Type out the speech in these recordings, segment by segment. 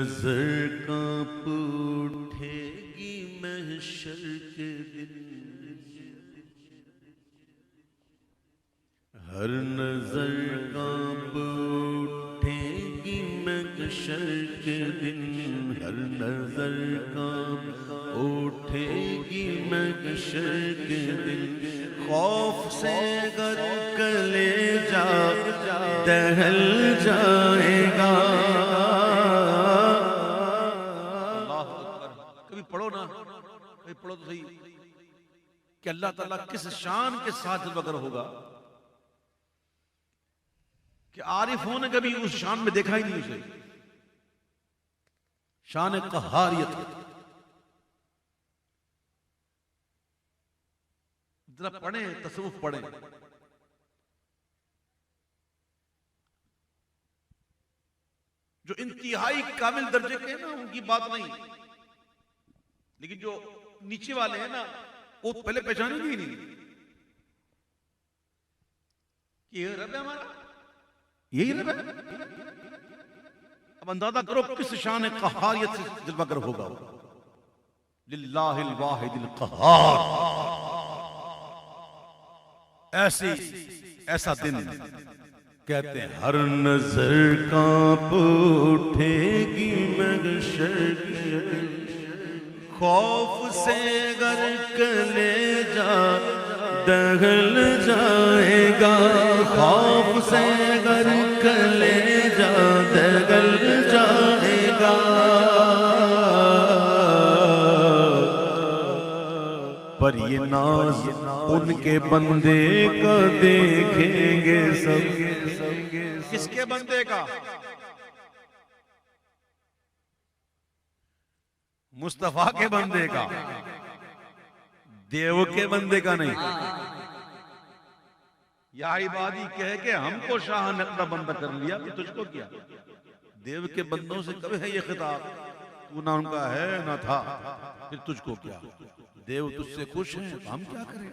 नजर कांप उठेगी महशर के दिन, हर नजर कांप उठेगी महशर के दिन, हर नजर कांप उठेगी महशर के दिन। खौफ से गर कलेजा दहल जाएगा। कभी पढ़ो ना, कभी पढ़ो तो सही कि अल्लाह ताला किस शान के साथ वगैरह होगा कि आरिफों ने कभी उस शान में देखा ही नहीं उसे। शान क़हारियत। जरा पढ़े, तसव्वुफ पढ़े। जो इंतहाई कामिल दर्जे के हैं ना उनकी बात नहीं, लेकिन जो नीचे वाले हैं ना वो पहले पहचानेंगे ही नहीं कि ये रब है हमारा, यही रब है। अब अंदाजा करो किस शान क़हारियत से जलवागर होगा। लिल्लाहिल वाहिदिल क़हार। ऐसा दिन कहते हैं हर नजर कांप उठेगी महशर के दिन, खौफ से गर कलेजा दहल जाएगा, खौफ से गर कलेजा दहल जाएगा। पर ये नाज उनके बंदे का देखेंगे सब। किसके बंदे का? मुस्तफा के बंदे का, देव के बंदे का नहीं। या इबादी कह के हमको शाह ने अपना बंदा कर लिया कि तुझको किया। देव के बंदों से कभी है ये खिताब, तू ना उनका है ना था, फिर तुझको क्या। देव तुझसे खुश है, हम क्या करें,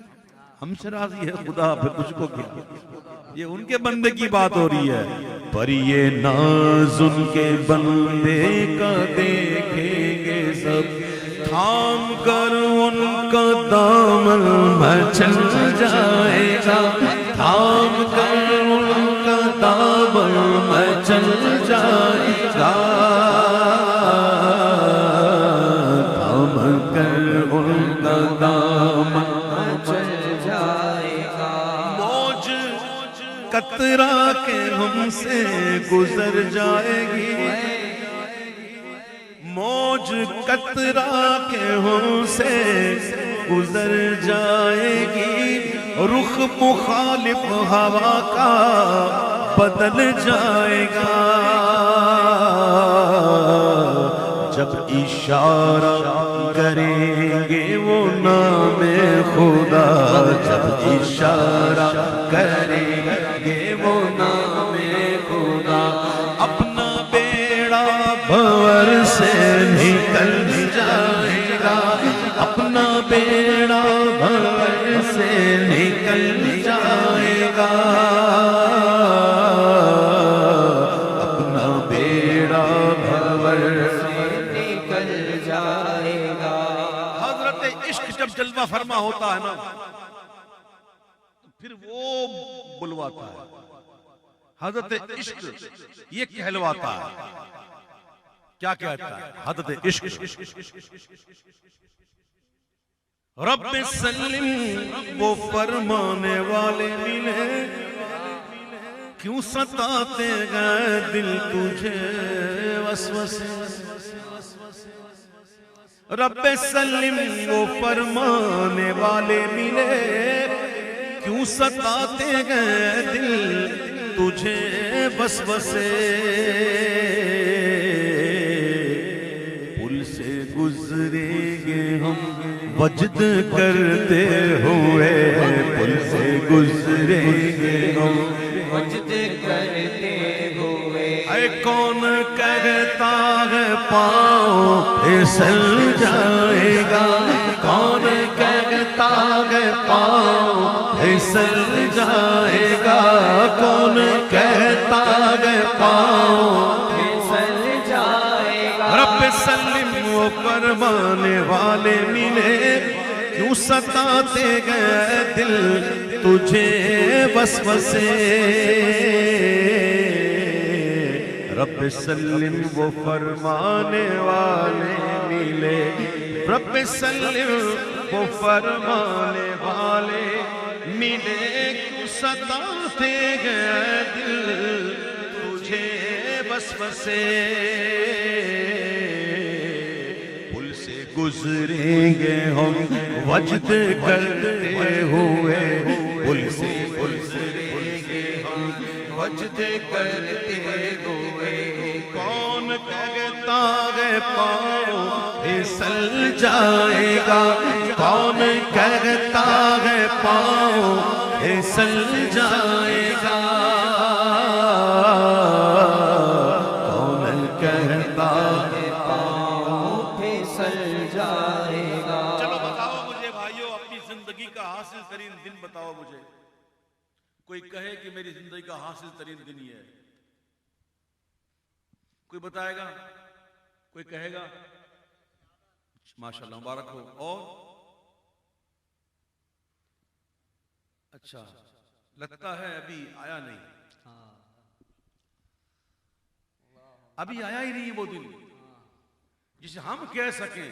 हमसे राजी है खुदा, फिर तुझको क्या। ये उनके बंदे की बात हो रही है। पर ये नाज उनके बंदे का देखेंगे सब, थाम कर उनका दामन मचल जाएगा, थाम कर उनका दामन मचल जाएगा, थाम कर उनका दामन मचल जाएगा। मौज कतरा के हमसे गुजर जाएगी, मौज कतरा के हमसे गुजर जाएगी, रुख मुखालिफ हवा का बदल जाएगा। जब इशारा करेंगे वो नामे खुदा, जब इशारा करेंगे वो नामे खुदा, अपना बेड़ा भंवर से निकल जाएगा, अपना बेड़ा भंवर से निकल जाएगा, अपना बेड़ा भंवर से निकल जाएगा। हजरत इश्क जब जलवा फरमा होता है ना तो फिर वो बुलवाता है। हजरत इश्क ये कहलवाता है, क्या कहता है हजरत इश्क? रब्बे सल्लिम वो फरमाने वाले मिले, क्यों सताते गए दिल तुझे वसवसे। रब्बे सल्लिम वो फरमाने वाले मिले, क्यों सताते गए दिल तुझे वसवसे। पुल से गुजरेंगे हम वजद करते हुए, पुल से गुजरेंगे हम वजद करते हुए। ऐ कौन करता है पाँव फिसल जाएगा, कौन करता है पाँव फिसल जाएगा, कौन कहता है पाँव फिसल जाएगा, सल्लिम वो फरमाने वाले मिले, क्यों सताते गए दिल तुझे वसवसे। रब सल्लिम वो फरमाने वाले मिले, रब सल्लिम वो फरमाने वाले मिले, क्यों सताते गए दिल तुझे वसवसे। पुल से गुजरेंगे हम वजद करते हुए, पुल से गुजरेंगे हम वजद करते हुए। कौन कहता है पाँव फिसल जाएगा, कौन कहता है पाँव फिसल जाएगा, कौन कहता है पाँव फिसल जाएगा। चलो बताओ मुझे भाइयों, अपनी जिंदगी का हासिल तरीन दिन बताओ मुझे। कोई कहे कि मेरी जिंदगी का हासिल तरीन दिन ये है, कोई बताएगा, कोई कहेगा? माशाल्लाह मुबारक हो। और अच्छा लगता है अभी आया नहीं, अभी आया ही नहीं वो दिन जिसे हम कह सकें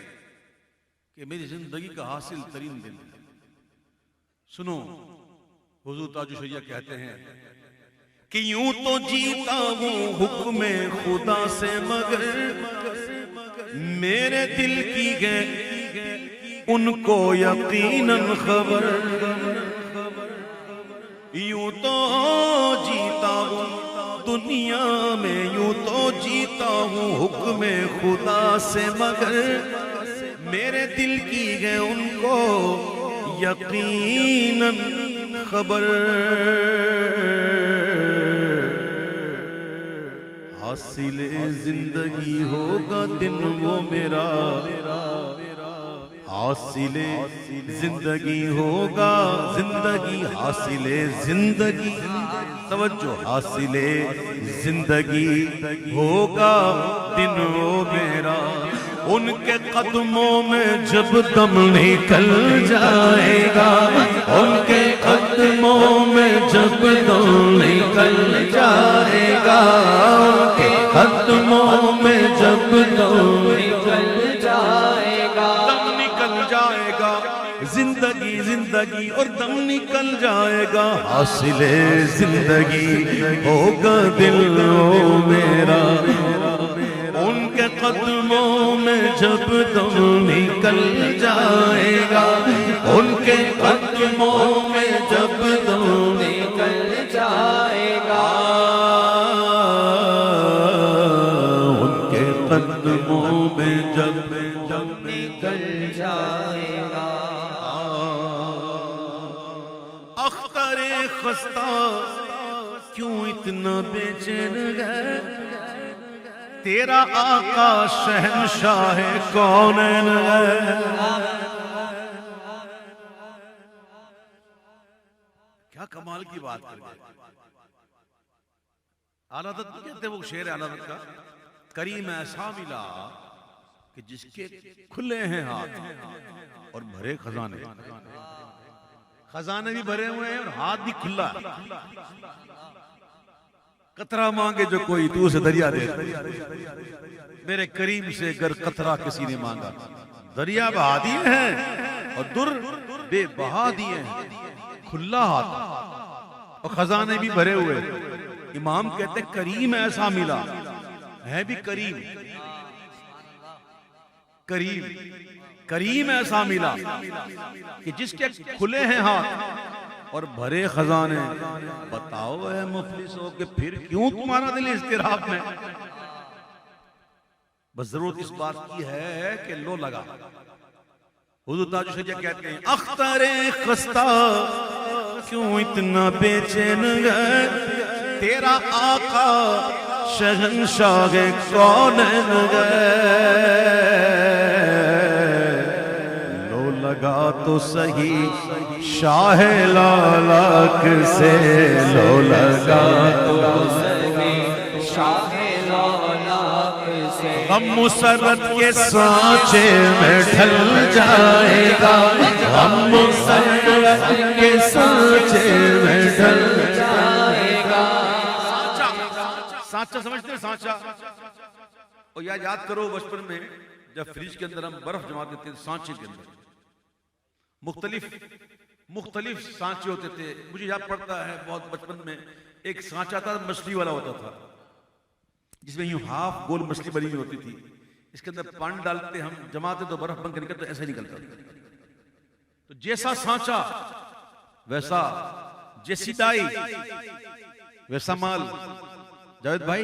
कि मेरी जिंदगी का हासिल तरीन दिन। सुनो, हुजूर ताजुल शरिया कहते हैं कि यूं तो जीता हूं हुक्म खुदा से, मगर मेरे दिल की है उनको यकीनन खबर। यूं तो जीता हूं दुनिया में, यूं तो जीता हूं हुक्म खुदा से, मगर मेरे दिल की है उनको यकीनन खबर। हासिले जिंदगी होगा दिन वो मेरा, हासिले जिंदगी होगा जिंदगी, हासिले जिंदगी, तवज्जो, हासिले जिंदगी होगा दिन वो मेरा। उनके कदमों में जब दम निकल जाएगा, उनके कदमों में जब दम निकल जाएगा, उनके कदमों में जब दम निकल जाएगा, दम निकल जाएगा, जिंदगी जिंदगी और दम निकल जाएगा। हासिले जिंदगी होगा दिल वो मेरा, उनके कदमों में जब दम निकल जाएगा, उनके कदमों में जब दम निकल जाएगा, उनके कदमों में जब निकल जाएगा। अख्तरे खस्ता क्यों इतना बेचैन है, तेरा आका शहंशाह कौनैन है। क्या कमाल की बात कर गए। आलादत कहते वो शेर आलादत का, करीम ऐसा मिला कि जिसके खुले हैं हाथ और भरे खजाने, खजाने भी भरे हुए हैं और हाथ भी खुला। कतरा मांगे जो कोई तू उसे दरिया दे, मेरे करीम से अगर कतरा किसी ने मांगा, दरिया बहा दिए हैं और दुर बेबहा दिए हैं, खुला हाथ और खजाने भी भरे हुए। इमाम कहते करीम ऐसा मिला, है भी करीम, करीम करीम ऐसा मिला कि जिसके खुले हैं हाथ और भरे खजाने। बताओ है मुफलिसों के फिर क्यों तुम्हारा दिल इज़्तिराब में। बस जरूरत इस बात की है कि लो लगा। हुजूर ताजुल शरिया कहते हैं अख्तरे खस्ता क्यों इतना बेचैन है, तेरा आका शहंशाह कौनैन है। लो लगा तो सही शाह लालक से, लो लगा तो सही शाह लालक से। गम मुसरत के सांचे में ढल जाएगा, गम मुसरत के सांचे में ढल जाएगा। सांचा समझते हैं? सांचा। और याद करो बचपन में जब फ्रिज के अंदर हम बर्फ जमा देते थे, सांचे के अंदर मुख्तलिफ सांचे होते थे। मुझे याद पड़ता है बहुत बचपन में एक सांचा था, मछली वाला होता था, जिसमें यूं हाफ गोल मछली बनी हुई होती थी। इसके अंदर पानी डालते, हम जमाते तो बर्फ बन कर निकलते, ऐसा ही निकलता। तो जैसा सांचा वैसा, जैसी डाई वैसा माल। जावेद भाई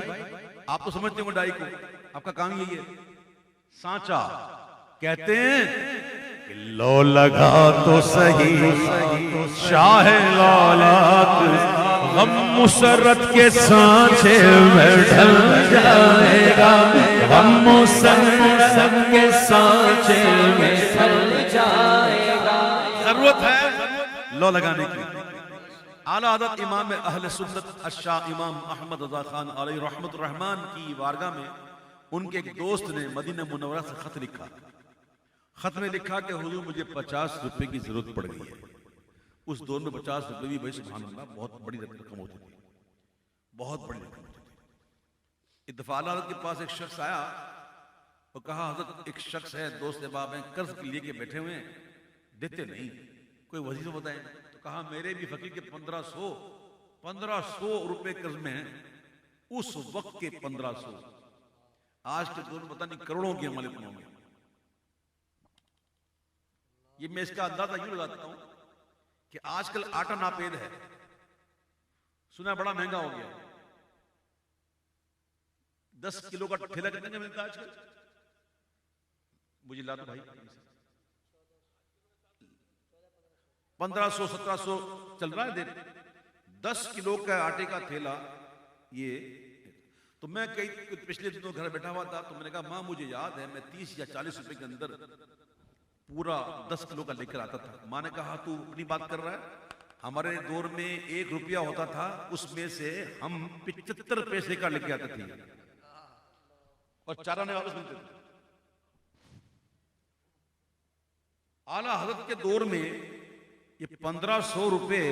आप तो समझते हो डाई को, आपका काम यही है। सांचा कहते हैं लो लगा तो सही शाह लालात, गम मुसरत के सांचे में ढल जाएगा, गम मुसरत के सांचे में ढल जाएगा। जरूरत है लो लगाने की। आला हज़रत इमाम अहले सुन्नत अश-शाह इमाम अहमद रज़ा खान अलैहि रहमतुर रहमान की वारगा में उनके एक दोस्त ने मदीना मुनव्वरा से खत लिखा। खत में लिखा कि हुजूर मुझे 50 रुपए की जरूरत पड़ गई है। उस दौर में 50 रुपए भी भाई सुभान अल्लाह बहुत बड़ी रकम होती थी, बहुत बड़ी रकम होती थी। एक दफा आला हज़रत के पास एक शख्स आया और कहा, हज़रत एक शख्स है, दोस्त अहबाब हैं, कर्ज के लिए के बैठे हुए हैं, देते नहीं, कोई वजीफा बताएं। तो कहा मेरे भी फकीर के 1500 रुपए कर्ज में हैं। उस वक्त के 1500 आज के दौर में पता नहीं करोड़ों के मालिक होंगे। ये मैं इसका अंदाजा यूं लगाता हूं कि आजकल आटा नापेद है, सुना बड़ा महंगा हो गया। 10 किलो का ठेला कितने का मिलता है आजकल? मुझे ला दो भाई। 1500-1700 चल रहा है देख। 10 किलो का आटे का थैला ये। तो मैं कई पिछले दिनों घर बैठा हुआ था, तो मैंने कहा माँ मुझे याद है मैं 30 या 40 रुपए के अंदर पूरा 10 किलो का लेकर आता था। माँ ने कहा तू अपनी बात कर रहा है, हमारे दौर में 1 रुपया होता था, उसमें से हम 75 पैसे का लेके आते थे और 4 आने वापस मिलते थे। आला हज़रत के दौर में ये 1500 रुपए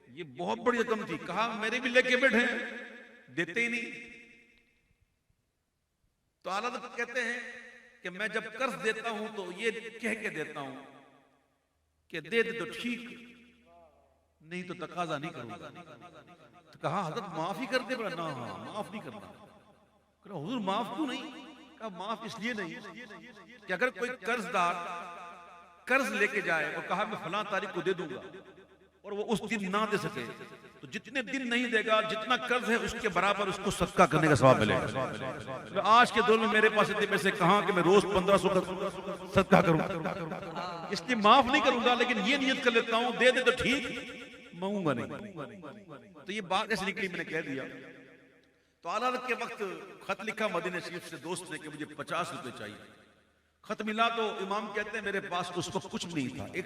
ये बहुत बड़ी रकम थी। कहा मेरे भी लेके बैठे हैं, देते ही नहीं। तो आला हज़रत कहते हैं कि मैं जब कर्ज देता हूं तो ये कह के देता हूं कि दे दे तो ठीक, नहीं तो तकाजा नहीं करूंगा। तो कहा हज़रत माफ ही कर दे। बोला ना, हाँ माफ नहीं करना। कहा हुजूर माफ क्यों नहीं? कहा माफ इसलिए नहीं कि अगर कोई कर्जदार कर्ज लेके जाए और कहा मैं फलां तारीख को दे दूंगा और वो उस दिन ना दे सके, तो जितने दिन नहीं देगा जितना कर्ज है उसके बराबर उसको सदका करने का सवाब मिलेगा। तो आज के दौर में मेरे पास इतने पैसे कहां कि मैं रोज 1500 का सदका करूं, इसलिए माफ नहीं करूंगा, लेकिन ये नियत कर लेता हूं दे दे तो ठीक, मांगूंगा नहीं। तो ये बात ऐसे निकली, मैंने कह दिया। तो आला हज़रत के वक्त खत लिखा मदीना शरीफ से दोस्त ने कि मुझे 50 रुपए चाहिए। खत मिला तो इमाम कहते हैं मेरे पास उस वक्त कुछ नहीं था, 1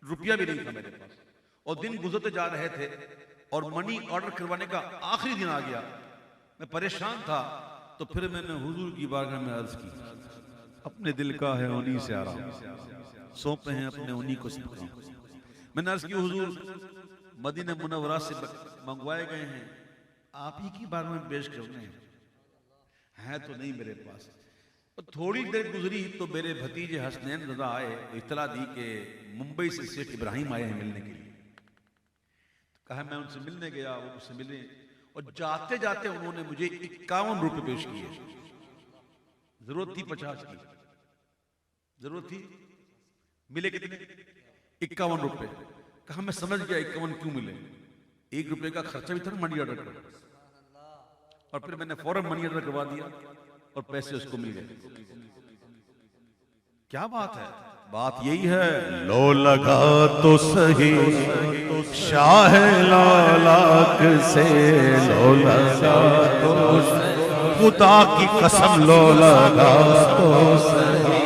रुपया भी नहीं था मेरे पास, और दिन गुजरते जा रहे थे और मनी ऑर्डर करवाने का आखिरी दिन आ गया। मैं परेशान था, तो फिर मैंने हुजूर की बारगाह में अर्ज की, अपने दिल का है उन्हीं से आ रहा हूं, सौंपे हैं अपने उन्हीं को सबका। मैंने अर्ज की हुजूर मदीना मुनव्वरा से मंगवाए गए हैं, आप ही की बारगाह में पेश करने हैं तो नहीं मेरे पास। तो थोड़ी देर गुजरी तो मेरे भतीजे हसनैन रज़ा आए, इत्तला दी कि मुंबई से शेख इब्राहिम आए हैं मिलने के लिए। कहा मैं उनसे मिलने गया, वो मुझसे मिले और जाते जाते उन्होंने मुझे 51 रुपए पेश किए। जरूरत थी 50 की, जरूरत थी, मिले कितने? 51 रुपए। कहा मैं समझ गया 51 क्यों मिले, 1 रुपए का खर्चा भी था मनी ऑर्डर का। और फिर मैंने फौरन मनी ऑर्डर करवा दिया और पैसे उसको मिल गए। क्या बात है? बात यही है, लो लगा तो सही शाह लालाक से, लो लगा तो खुदा की कसम, लो लगा तो सही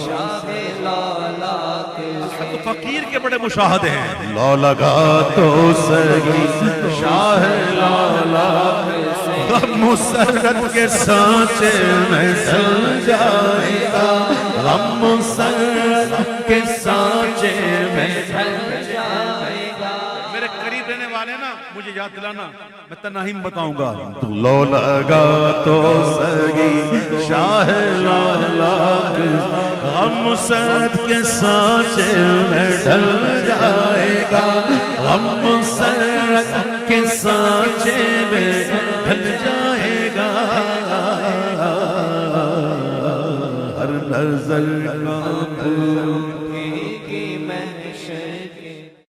शाह लालाक से। तो फकीर के बड़े मुशाहदे हैं, लो लगा तो सही शाह लालाक से, मुसरत के सांचे में ढल जाएगा, गम मुसरत के सांचे में ढल जाएगा। मेरे करीब रहने वाले ना मुझे याद दिलाना, मैं तन्हाई में बताऊंगा। तू लो लगा तो सगी शाह लाख, गम मुसरत के सांचे में ढल जाएगा, गम मुसरत के सांचे में ढल जाएगा।